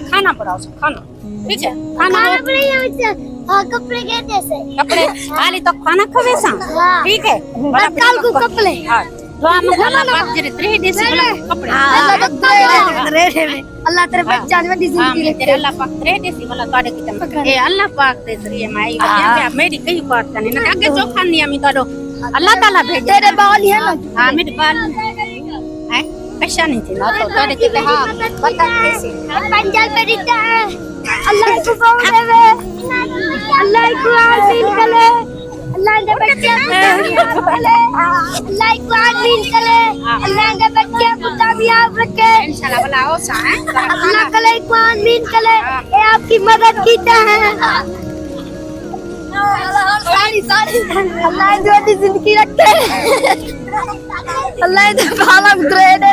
खाना पड़ाओ खाना ठीक है खाना कपड़े कहते से कपड़े आली तो खाना खवे सा ठीक है तत्काल को कपड़े जो हम अल्लाह पाक जरे त्रे देसी कपड़े अल्लाह तेरे बच्चा ने दी हां तेरे अल्लाह पाक त्रे देसी वाला तोड़े की तम ए अल्लाह पाक दे श्री माई क्या मेरी कई बात करने ना आगे जो खानी हम तोड़ो अल्लाह ताला भेज तेरे बाल है ना हां मेरे बाल है कैसा नहीं थी ना तो तोड़े के हां बता कैसे पंजाब में रहता है अल्लाह को पाऊ देवे अल्लाह को आमीन करे अल्लाह के बच्चे करे अल्लाह को आमीन करे अल्लाह के बच्चे को कामयाब रखे इंशाल्लाह बुलाओ सा है अल्लाह कले को आमीन करे ये आपकी मदद कीता है सारी अल्लाह जो दी जिंदगी रखे अल्लाह दे बाला उतरे दे